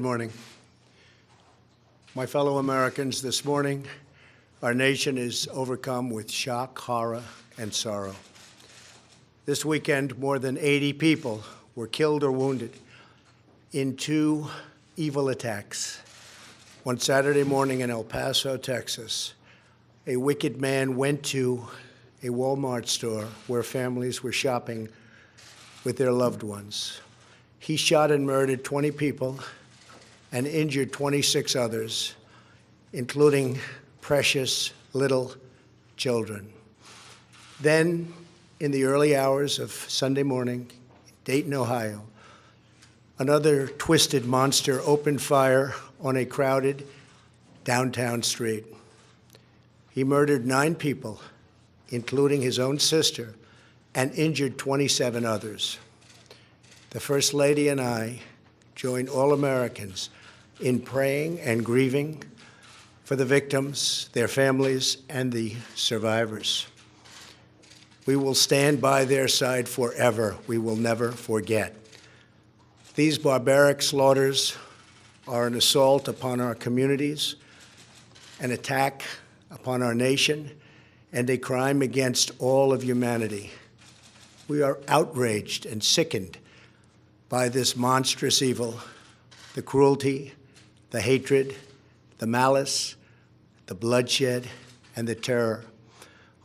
Good morning. My fellow Americans, this morning, our nation is overcome with shock, horror, and sorrow. This weekend, more than 80 people were killed or wounded in two evil attacks. One Saturday morning in El Paso, Texas, a wicked man went to a Walmart store where families were shopping with their loved ones. He shot and murdered 20 people and injured 26 others, including precious little children. Then, in the early hours of Sunday morning, Dayton, Ohio, another twisted monster opened fire on a crowded downtown street. He murdered 9 people, including his own sister, and injured 27 others. The First Lady and I join all Americans in praying and grieving for the victims, their families, and the survivors. We will stand by their side forever. We will never forget. These barbaric slaughters are an assault upon our communities, an attack upon our nation, and a crime against all of humanity. We are outraged and sickened by this monstrous evil, the cruelty, the hatred, the malice, the bloodshed, and the terror.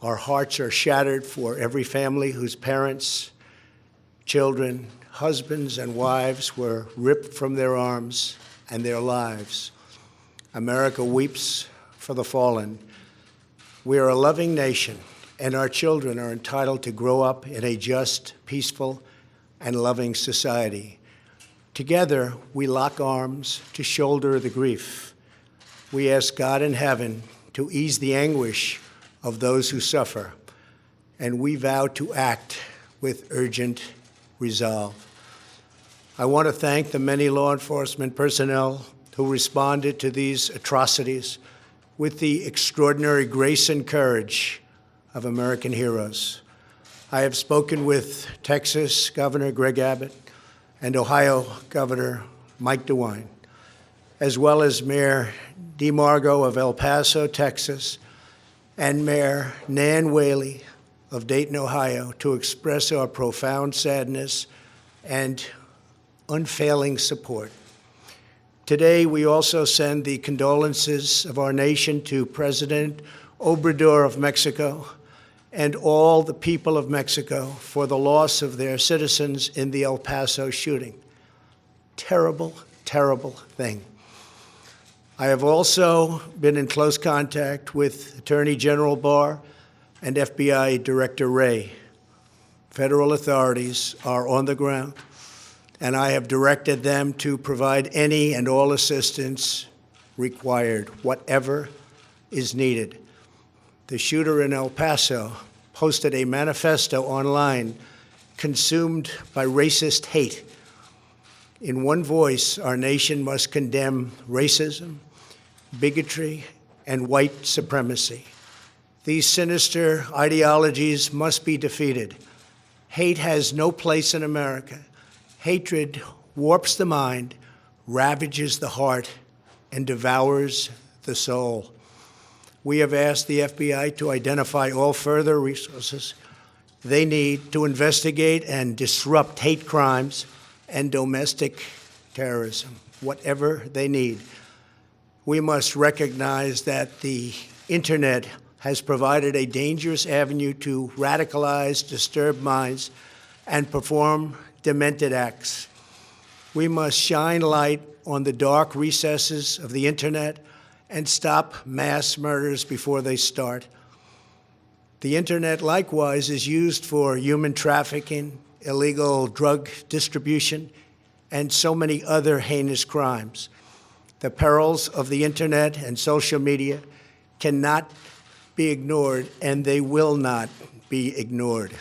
Our hearts are shattered for every family whose parents, children, husbands, and wives were ripped from their arms and their lives. America weeps for the fallen. We are a loving nation, and our children are entitled to grow up in a just, peaceful, and loving society. Together, we lock arms to shoulder the grief. We ask God in heaven to ease the anguish of those who suffer, and we vow to act with urgent resolve. I want to thank the many law enforcement personnel who responded to these atrocities with the extraordinary grace and courage of American heroes. I have spoken with Texas Governor Greg Abbott and Ohio Governor Mike DeWine, as well as Mayor DeMargo of El Paso, Texas, and Mayor Nan Whaley of Dayton, Ohio, to express our profound sadness and unfailing support. Today, we also send the condolences of our nation to President Obrador of Mexico and all the people of Mexico for the loss of their citizens in the El Paso shooting. Terrible, terrible thing. I have also been in close contact with Attorney General Barr and FBI Director Wray. Federal authorities are on the ground, and I have directed them to provide any and all assistance required, whatever is needed. The shooter in El Paso posted a manifesto online consumed by racist hate. In one voice, our nation must condemn racism, bigotry, and white supremacy. These sinister ideologies must be defeated. Hate has no place in America. Hatred warps the mind, ravages the heart, and devours the soul. We have asked the FBI to identify all further resources they need to investigate and disrupt hate crimes and domestic terrorism, whatever they need. We must recognize that the internet has provided a dangerous avenue to radicalize disturbed minds and perform demented acts. We must shine light on the dark recesses of the internet and stop mass murders before they start. The internet, likewise, is used for human trafficking, illegal drug distribution, and so many other heinous crimes. The perils of the internet and social media cannot be ignored, and they will not be ignored.